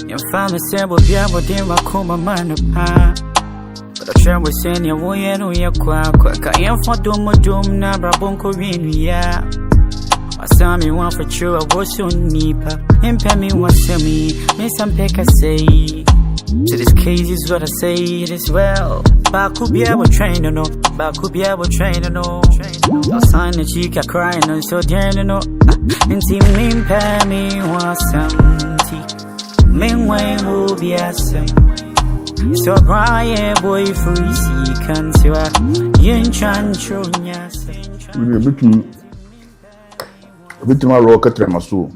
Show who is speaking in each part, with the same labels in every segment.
Speaker 1: Your family said we'll be able to do my man apart. But I try to send you away and we are quack. I am for doom, nabra bonko in ya. I saw me one for sure, I was so nipa. Impel me one sell me, miss some peck I say. So this case is what I say, it is well. But could be able train to know, but could be able train to know. I'll sign the cheek, I crying, and so dear to know. And see me pay me one something. Meanwhile, will be a same. So Brian, boy, free, see, can't see what yin chan chunya say.
Speaker 2: A bit more rocket tremasu.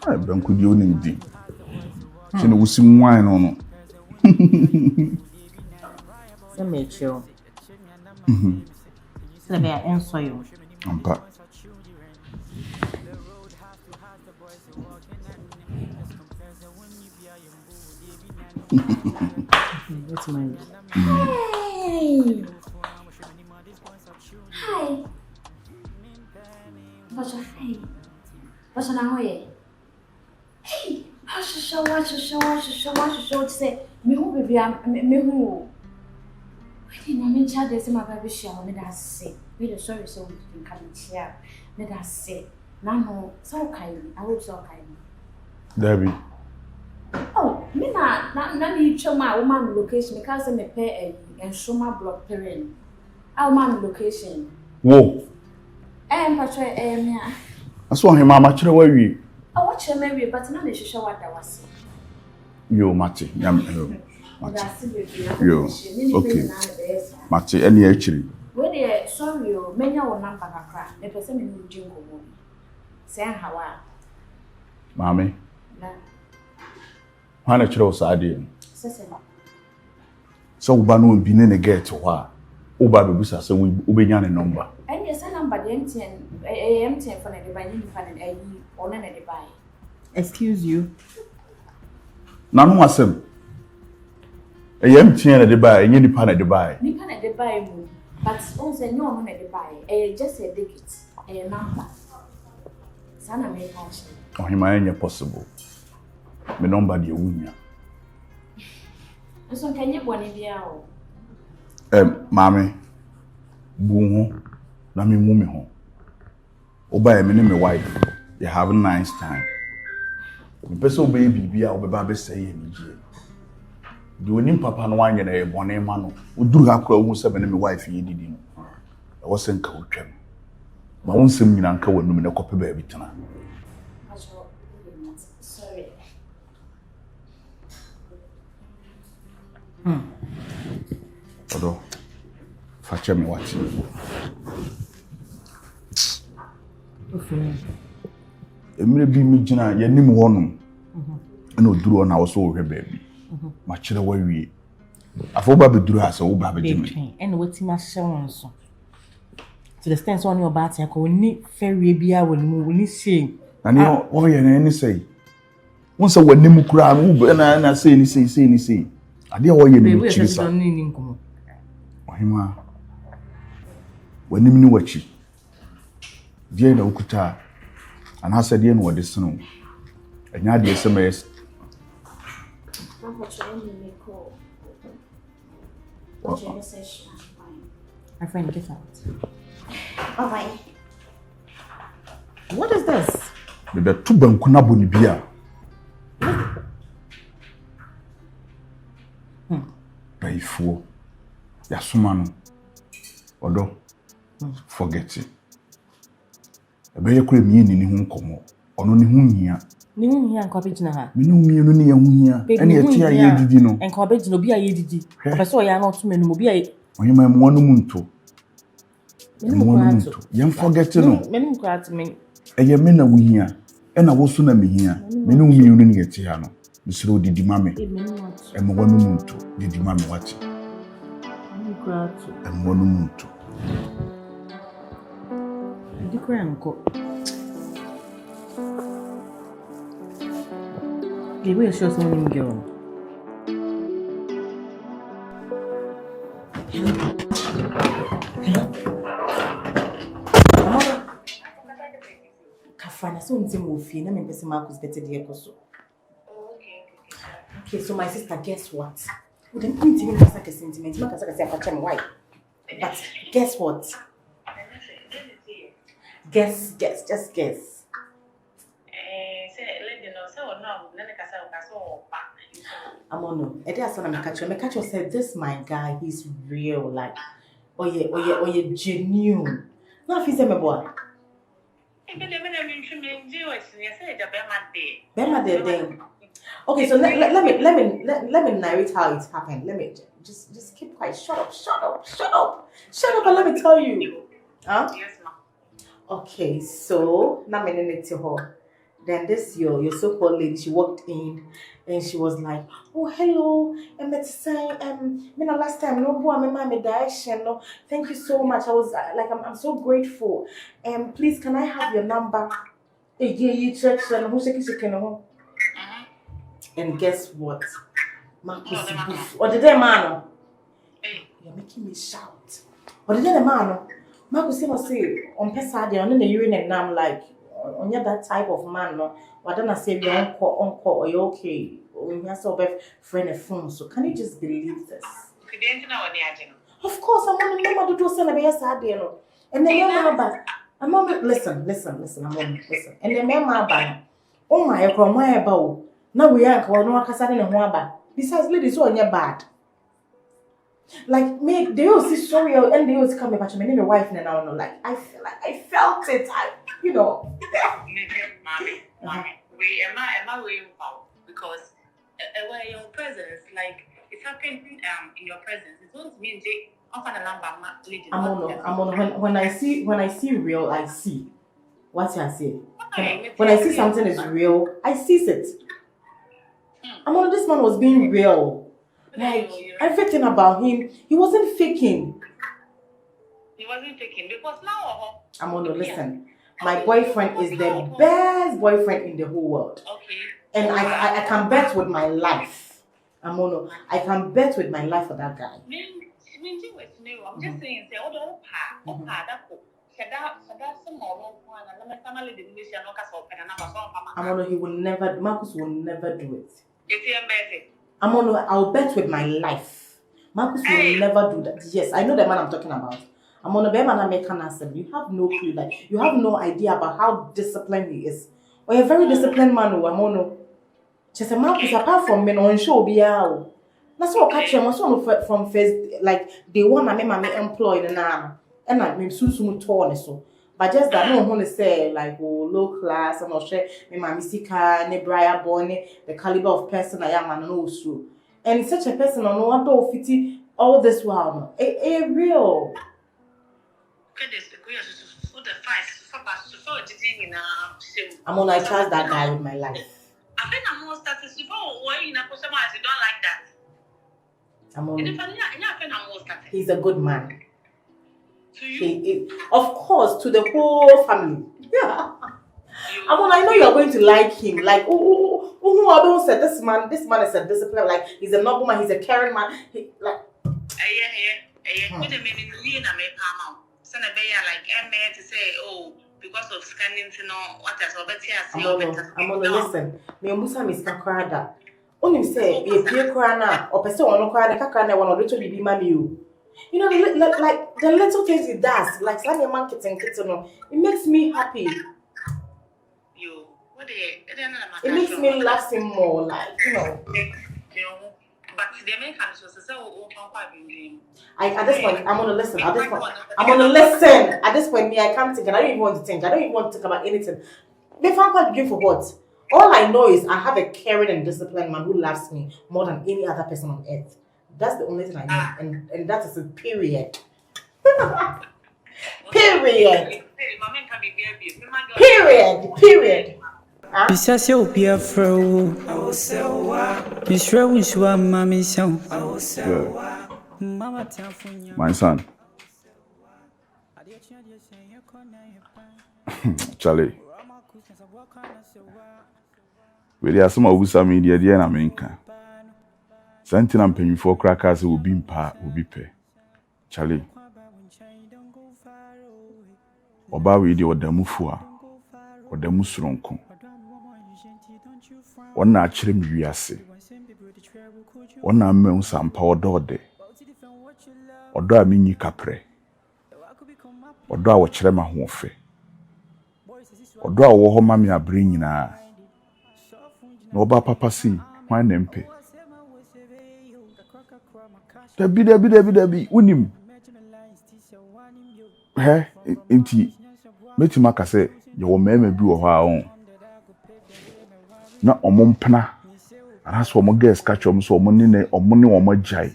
Speaker 2: I don't could you need. She knows some wine on.
Speaker 3: Some make sure. So they answer you.
Speaker 2: Ampa.
Speaker 3: What's mine?
Speaker 4: Hey! Hi! What's your hey? What's your name? Hey! What's your say? Me who baby, me who? I didn't child this my baby show, me that say. We the sorry so we can come here. Me that say. Now, so kind. I hope so kind.
Speaker 2: Debbie.
Speaker 4: Oh, me na need show my woman location because me pay and show my block parent. Our man location.
Speaker 2: Whoa.
Speaker 4: Patro me.
Speaker 2: I saw him mama chire where we.
Speaker 4: I watch him maybe but na show what that was.
Speaker 2: Yo, Mati. Yo. Okay. Mati, any actually.
Speaker 4: When they sorry you, many our number kakra. The person in the jingle mo. Say how are.
Speaker 2: Mommy. Hana chiro saade. So uba no bi ne get ho a. Uba bebusa se ubenya ne number.
Speaker 4: And yes number the MTN for the buy ni fa na on na the buy.
Speaker 3: Excuse you.
Speaker 2: Nanu asem. MTN na the buy, enye nipa na the buy.
Speaker 4: Nipa na the buy mu. But on say no on na the buy. Just a digit. Number. Sana me catch.
Speaker 2: Oh, him ain't possible. Me number the wunya.
Speaker 4: So can you bone bia o?
Speaker 2: Mami. Bu ho na me mu me ho. Oba me me wife. You have a nice time. Me person baby bia obeba be say me gie. The onim papa no wanye na e bone ma no. Oduru akra hu se me me wife ye didi no. E wo se nka otwam. Ma won sem nyina nka wanum na kope ba bi tena.
Speaker 4: Sorry.
Speaker 2: Odo. Fache me wati.
Speaker 3: Okay.
Speaker 2: Emre bi mi gina ye nim wonum. Na oduru na wo so wo hwe ba bi. Ma kire wa wie. Afo ba beduru ha se wo ba bedime.
Speaker 3: And what him assurance so. To the stance on your bat ya ko ni ferry bia woni ni sei.
Speaker 2: Na ni o ye na ni sei. Won se wanim kura no na sei ni sei. Ade o ye ni chi sa. Ohima. Wanim ni wachi. Die na ukuta. Ana se die no wode seno. Enya de SMS.
Speaker 3: My friend, get out.
Speaker 4: Bye.
Speaker 3: What is this?
Speaker 2: The two banku na boni bia. Baifo. Ya suma no. Odo. Forget it. Ebe ye kure mi ni hu nkomo. Ono ni hu hia.
Speaker 3: Ni hu hia nko abegina ha.
Speaker 2: Me no mi no ni ye hu hia. Ene ye tia ye didi no.
Speaker 3: Enko abegina obi a ye didi. Opeso ya na otu menu obi a
Speaker 2: Oyema mo no muntu. Yem forget no.
Speaker 3: Menu kwat me.
Speaker 2: Eye me na wo hia. E na wo so na me hia. Me no mi no ni ye tia no. Misiro didi mame. E mo wonu muntu. Didi mame wati.
Speaker 3: Menu kwat.
Speaker 2: E mo wonu muntu.
Speaker 3: Didi kwa nko. Maybe I show some girl. Hello. saw him with you. I'm person Marcus better the so. Okay, so my sister, guess what? We don't even have like a sentiment. Marcus I say for why? But guess what? Guess, just guess. Amono, that's what I'm catching. My catcher said, "This my guy. He's real, like, oh yeah, genuine." Not if he's a boy. Okay, so let me narrate how it happened. Let me just keep quiet. Shut up, and let me tell you. Huh?
Speaker 4: Yes, ma'am.
Speaker 3: Okay, so now I'm in it to her. Then this your so-called lady, she walked in and she was like, "Oh, hello, and let's say last time no boy my direction. No, thank you so much. I was like I'm so grateful. Please can I have your number? You church and who's and guess what? Marcus boof. Or did they man? You're making me shout. Or did they man? Marcus must say on Pesade on the urine and I'm like on that type of man, no. Why don't I say your uncle, or you okay? When you have so friend a phone, so can you just believe this? Of course, I'm on the mama to do send a bear sad, you know. And then I'm on listen, I'm on listen. And then my oh my about now we are going no Cassandra and Wamba. Besides, ladies, so you're bad. Like me, they all see sorry and they always come back to me name a wife and I don't like. I feel like I felt it. You know.
Speaker 4: Mommy, we am I way out because where your presence, like it's happening in your presence. It won't mean they often a number
Speaker 3: I'm on when I see real, I see. What I say. When I see something is real, I seize it. This man was being real. Like everything about him, he wasn't faking.
Speaker 4: He wasn't faking because now
Speaker 3: listen. My boyfriend is the best boyfriend in the whole world.
Speaker 4: Okay.
Speaker 3: And I can bet with my life. I can bet with my life for that guy.
Speaker 4: I'm just saying, say,
Speaker 3: he will never, Marcus will never do it.
Speaker 4: It's embarrassing.
Speaker 3: I'll bet with my life. Marcus will never do that. Yes, I know the man I'm talking about. I'm on a bear man American answer. You have no clue, like you have no idea about how disciplined he is. Or a very disciplined man just a Marcus apart from men on show be out. That's what catch him from first like they want my employed and I mean soon torn so. But just that no one say like low class and not share me my misika ne Brian Bonnie, the caliber of person I am and no so. And such a person on one door fitty all this while a real. I trust that guy with my life.
Speaker 4: I think I'm more status before you know you don't like that.
Speaker 3: He's a good man.
Speaker 4: To you?
Speaker 3: Of course, to the whole family. Yeah. I know you're going to like him. Like, I don't say this man is a discipline. Like, he's a noble man. He's a caring man.
Speaker 4: To say, oh, because of scanning to know what has already
Speaker 3: listen. Me Musa Miss Kakrada. Only say, be a peer crana or person or no crana, Kakrana, one or little baby mammy. You know, like the little things it does, like some marketing, it makes me happy. It makes me laugh more, like, you know.
Speaker 4: But the Americans was so
Speaker 3: at this point, I'm gonna listen. At this point, me, I can't think. I don't even want to think. I don't even want to think about anything. They found quite begin for what? All I know is I have a caring and disciplined man who loves me more than any other person on earth. That's the only thing I know, and that is a period. Period.
Speaker 1: Bisase obia fro Serwaa Miswa mami son Mama tafunya
Speaker 2: My son. Charlie. We are some of some media in America. Something I'm paying for crackers will be pay. Charlie. Oba we do the mufua. ɔda mu soronko ɔna akyerɛ me wiase ɔna amma nsampa ɔdɔɔde ɔdɔ a menyi kaprɛ ɔdɔ a wɔkyerɛ ma hoɔfɛ ɔdɔ a wɔwɔ hɔ ma me abrɛ nyinaa na ɔba papa si hwan na mpe dabi unim enti metima ka sɛ yɛwɔ mɛma bi wɔ hɔ a ɔn na ɔmo mpena anaasɛ ɔmo gas ka kyerɛ ɔmo sɛ ɔmo ne ɔmo agyae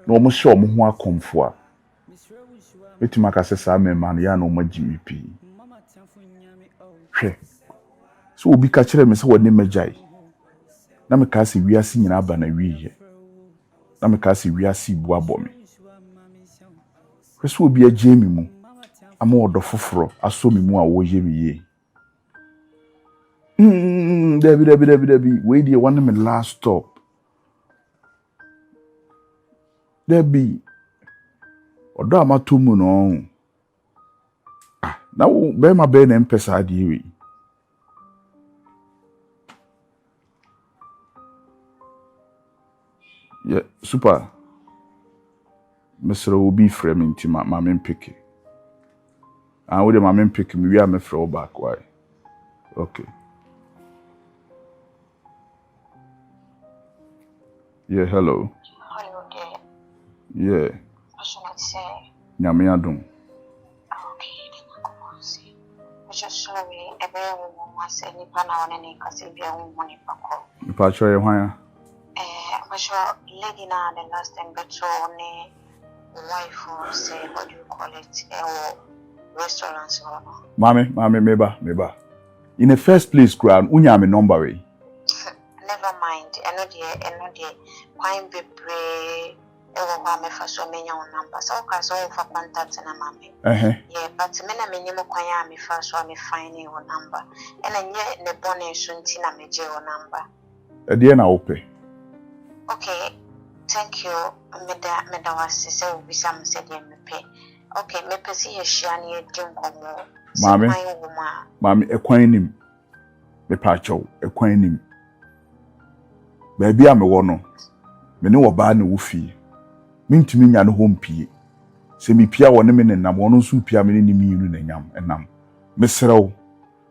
Speaker 2: na ɔmo hyɛ ɔmo ho akɔmfo a metima ka sɛ saa mɛma no yɛ na ɔmo agye me pii hwɛ so obi ka kyerɛ me sɛ wɔne magyae na me ka sɛ wiase nyina aba na wiye na me ka sɛ wiase bu abɔ me hwɛ so obi agye me mu ama ɔdɔ foforo aso me mu a wɔyɛ me yie dabi wei deɛ wɔne me last stop dabi ɔdɔ a mato mu no na wo bɛrima bɛɛ na mpɛ saa adeɛ wei super mesrɛ obi frɛ me nti ma me mpeke wo de ma me mpeke me wi a mefrɛ wo back why okay yeah hello yeah nyame adom
Speaker 5: just sorry everyone was any pana on any casibia money pako
Speaker 2: nipa ye hwan
Speaker 5: lady na the last time but only wife or say what do you call it restaurants or
Speaker 2: mame meba in the first place ground unya me number way
Speaker 5: never mind I know the quite be pray ewo me fa so menya on number so ka so for contact na mame yeah but me na me nyimo kwan a me fa so me find your number and nye ne bone so nti na me je your number
Speaker 2: e de na ope
Speaker 5: okay thank you meda was say we some said me pay okay me pese ye hia na ye dinkomo
Speaker 2: mame ekwan nim me pa chow ekwan nim ba bia me wo no me ne wo ba na wo fie mintimi nya no hompie se mi pia wo ne me nenam wo no so pia me ne ni minu na nyam enam mesrew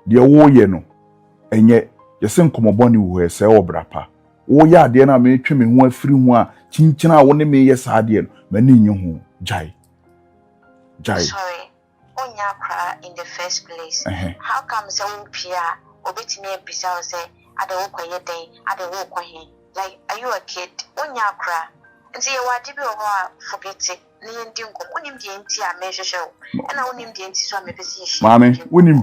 Speaker 2: de wo ye no enye yese nkomoboni wo se wo brapa wo ya de na me twe me ho afiri ho a chinchina wo ne me ye sa de no mani nye ho jai
Speaker 5: sorry onya kra in the first place how come say wo pia obetimi ebisa wo say ada wo kwaye den ada wo kwahe like are you a kid onya kra nti ye wadi bi ho a forget it ni ndi nkom onim de nti a me hwehwe wo na onim de nti so a me pese ye shi
Speaker 2: mame onim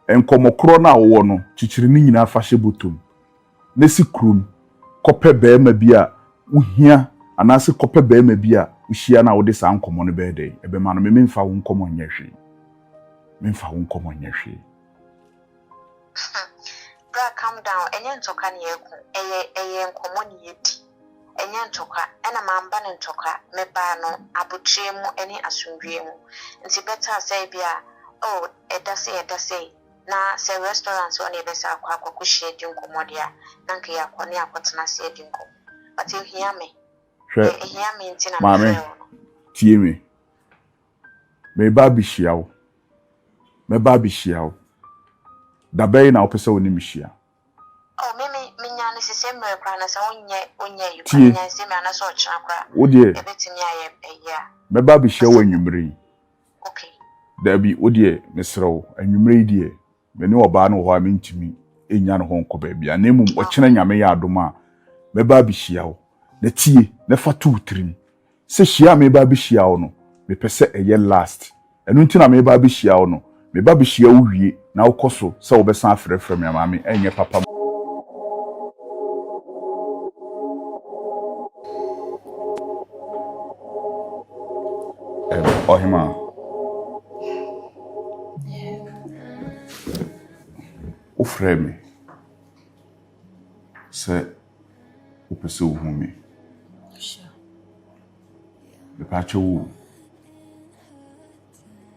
Speaker 2: enkomokro na wo no chichiri ni nyina fa hye botom na si krum kope beema bi a uhia anase kope beema bi a uhia na wo de sa nkomo no be dey ebe ma no me mfa wo nkomo nyehwe
Speaker 5: bra calm down enye ntoka ne yeku eye nkomo ne yedi enye ntoka ena mamba ne ntoka me ba no abotire mu eni asundwe mu nti better say bia oh edase na se restaurants on ebe sa akwa share di nkomo dia na nke ya kwone akotena se di nkomo but you hear me hear me nti na
Speaker 2: mame tie me me ba bi hia da bay na opese woni mi hia
Speaker 5: oh me nya ne sese mre kra na se onye you kan nya se me ana so ochira kra
Speaker 2: wo de
Speaker 5: ebetimi aye ya
Speaker 2: me ba bi hia wo anwumre
Speaker 5: okay
Speaker 2: da bi wo de mesrew anwumre die me ne oba no ho a mentimi enya no ho nko ba bia na mum ochena nyame ya adoma me ba bi hia wo na tie na fa tu trim se hia me ba bi hia wo no me pese eye last enu nti na me ba bi hia wo no me ba bi hia wo wie na wo koso se wo be san frefre me mama enye papa ohima o frame se o pese o hu me me pa cho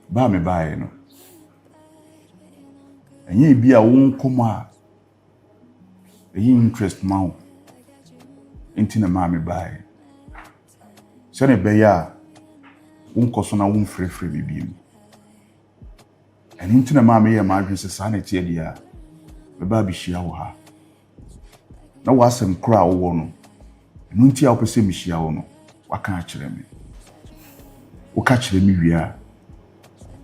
Speaker 2: ba me bae no Enye bi a won koma eyi interest ma wo enti na ma me bae se ne be ya won koso na won frefre bibiem eni enti na ma me ye ma adwen se sa na tie dia be ba bi hia wo ha na wasem kra wo no enu enti a wo pese mi hia wo no waka a kire me wo ka kire me wia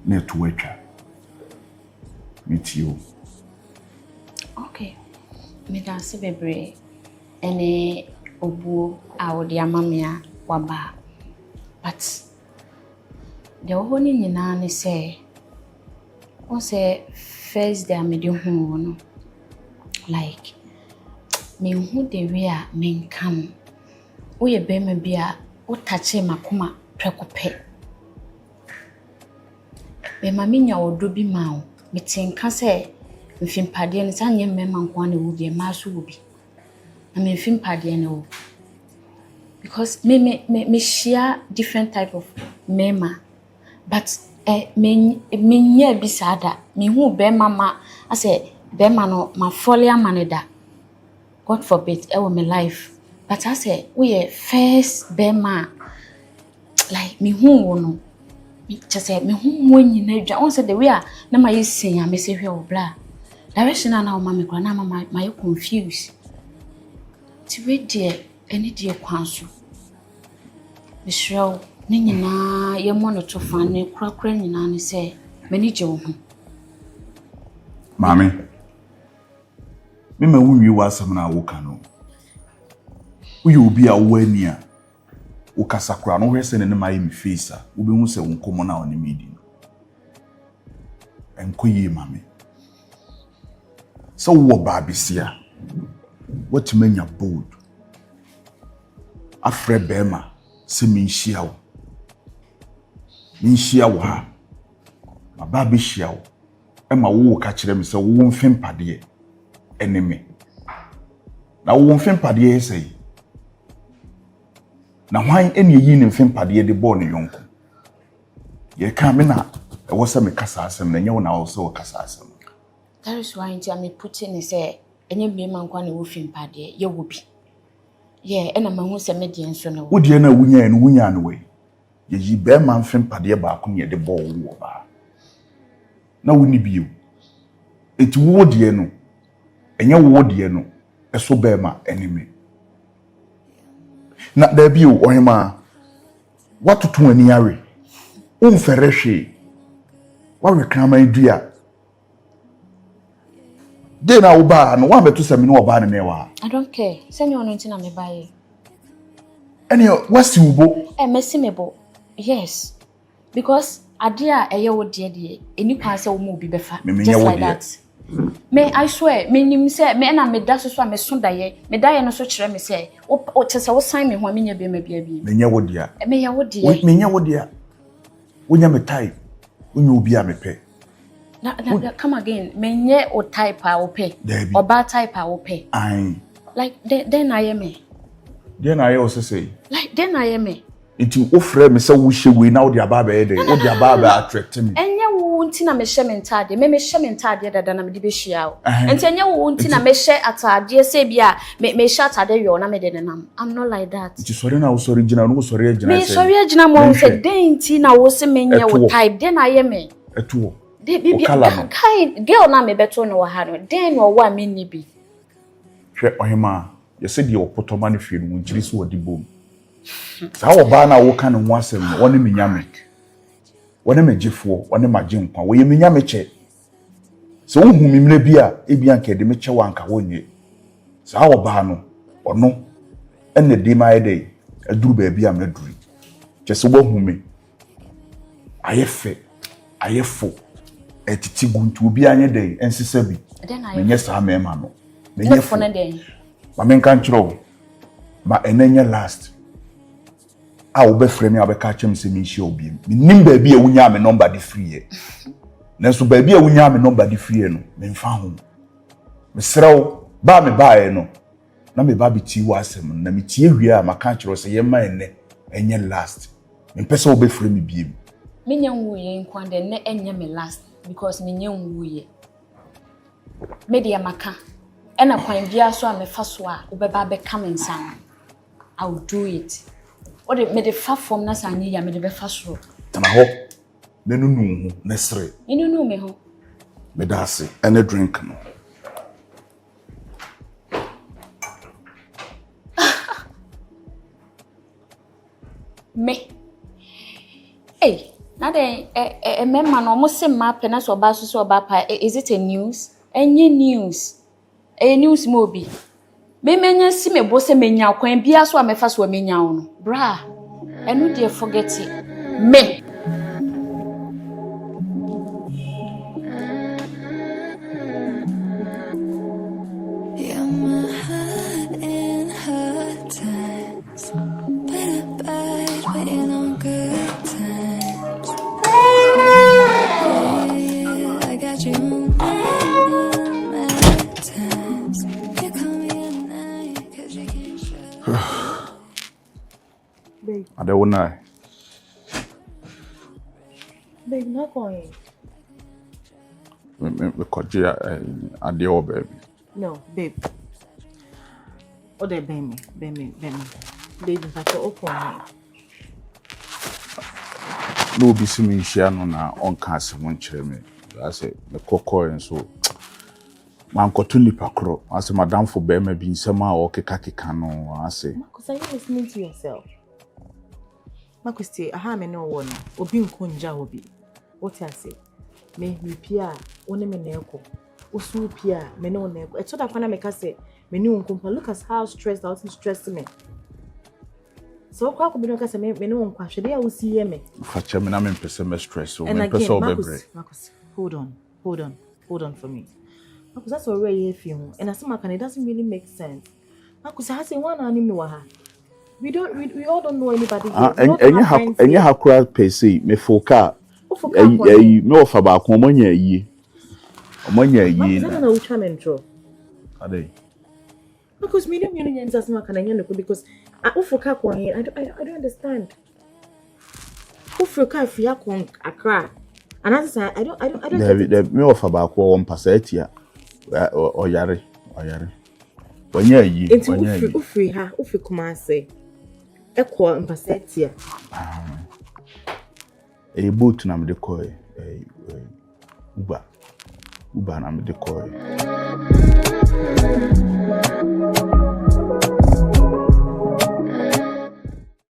Speaker 2: na to atwa mitio.
Speaker 4: Okay. Me da se bebre ene obuo a wo de amamea waba. But the whole nyina ne say o say first day me de hu no like me hu de we a me nkan wo ye be ma bia wo tache makoma prekope be ma me nya odo bi ma wo me tinka say mfimpade ne sanye mmema nko na wo bi ma so wo bi na me mfimpade ne wo because me share different type of mema but me nya bi sada me hu be mama I say be ma no ma folly amaneda God forbid e wo me life but I say we first be ma like me hu wo no just say me hu mo nyina dwa on say the way na ma yesin a me se hwe wo bla direction na o ma me kra na ma you confused ti we die any die kwanso Mishraw ni nyina ye mo no to fan ne krakra nyina ne se mani je wo ho
Speaker 2: Mami me ma wunwi wasam na wo ka no wo ye obi a wo ani a wo kasakra no hwese ne ma ye mi face a wo be hu se wo nkomo na oni medi enkoyi mami so wo ba bisia what menya bold afre bema se minhia wo ha ma ba be hia wo e ma wo ka kire me se wo mfempade eneme na wo mfempade sei na hwan ene yi ne mfempade de bo ne yonko ye ka me na e wo se me kasa asem na nyewo na wo se wo kasa asem.
Speaker 4: That is why I'm putting it say enye be man kwa na wo mfempade ye wo bi yeah ena ma hu se me de enso na
Speaker 2: wo de na wunya no we ye yi be man mfempade ba ko ne de bo wo ba na woni bio eti wo de no enye wo de no eso be ma eneme na da bio ohema watoto ani are umfere hwe wa rekraman dua de na wo ba no wa beto sami no wo ba ne mewa
Speaker 4: I don't care send you on na me buy
Speaker 2: any wasi ubo
Speaker 4: mesi mebo yes because adia eye wo de eni kwa se wo mo bi befa just like that me I swear me nim say me na me da so me so daye me daye no so kire me say o chese wo sign me ho me nya be ma bia bi
Speaker 2: me nya wo dia
Speaker 4: me ya wo dia
Speaker 2: me nya wo dia wo nya me type wo nya obi a me pe
Speaker 4: na come again me nya o type a wo pe oba type a wo pe
Speaker 2: ai
Speaker 4: like then I am me
Speaker 2: then I also say
Speaker 4: like then I am me
Speaker 2: iti o frɛ me sɛ wo hye we na wo de aba ba ye de wo de aba ba attract me
Speaker 4: enye wo nti na me hye me ntade me hye me ntade dada na me de be hia o enti enye wo nti na me hye atade se bia me hye atade yo na me de nam I'm not like that
Speaker 2: iti sori na wo sori gina no wo sori agina
Speaker 4: me sori agina mo se den nti na wo se me nya wo type den I am me
Speaker 2: etuo
Speaker 4: de bibia kai girl na me beto no wa ha no den no wa me ni bi
Speaker 2: hwɛ ohema ye se de opotoma ne fie no nchiri so wodi bom sa wo ba na wo ka ne ho asem no wone menyame wone magefo wone magenkwa wo ye menyame che so wo hu mimre bi a ebi anka de me che wanka wonye sa wo ba no ono enne de mai de aduru ba bi a meduri che so wo hu me ayefe ayefo etiti guntu obi anye de ensesa bi menye sa mema no menye fo na de ma menka nchiro ma enenye last a wo be frame a be ka chem se mi hie obi mi nim ba bi a wunya me number di free e na so ba bi a wunya me number di free no me mfa ho me srew ba me ba e no na me ba bi ti wa asem na me tie hwie a maka chiro se ye ma ene enye last me pese wo be frame bi
Speaker 4: me nya nwuye nkwan de ne enye me last because me nya nwuye media maka. And a point bia so am fa so a obeba be come inside. I'll do it. What it made the far from na sanye ya made be fa so.
Speaker 2: Na ho. Ne no nu nesre.
Speaker 4: You know me ho.
Speaker 2: Me dase and a drink no.
Speaker 4: Me. Hey, now then, a man almost say map and as or bass or bapa. Is it a news? Any news? A news mobi. Me menya see me boss a menya when be as one me fast were menya on. Bra, and no dear forget it. Me.
Speaker 6: You're my heart in hard times, but I bide waiting on good times. Yeah, I got you in mad times. You call me at night 'cause you can't show.
Speaker 3: Babe,
Speaker 2: I don't know.
Speaker 3: babe, not going.
Speaker 2: Me kwaje ade o baby.
Speaker 3: No, babe. Oh, they baby. Babe, but you're open.
Speaker 2: No be see me share no na on ka asem nkyere me. I say me kokko en so. Man koto nipa kro. I say madam for be bi nsem a o keka no. I say
Speaker 3: Marcus, are you listening to yourself? Marcus, aha me no one. Obi nkonja obi. What I say? Me pia one me na eko. Osu pia me no na eko. Eto da kwana me ka say me ni unkompa. Look at how stressed out and stressed me. So kwa ko bi no ka say me ni unkwa hwede ya usi ye me.
Speaker 2: fache me na me pese me stress so
Speaker 3: And
Speaker 2: me pese
Speaker 3: again,
Speaker 2: obebre.
Speaker 3: Marcus, hold on for me. Marcus, that's already here for you. And as someone it doesn't really make sense. Marcus, has one animal ha. We all don't know anybody here.
Speaker 2: Enya hakura pese me foka me ofa ba ko omonya yi. Omonya yi.
Speaker 3: Marcus, I don't know which one intro.
Speaker 2: Ade.
Speaker 3: Because medium union doesn't work because I don't understand. Ufuka if you kon akra. And as I don't
Speaker 2: Me ofa ba ko on pasatia. Oyare. Wanya yi.
Speaker 3: Ufi ha, ufi kuma say. Ekwo mpasatia.
Speaker 2: E boat na me de koy. Uba na me de koy.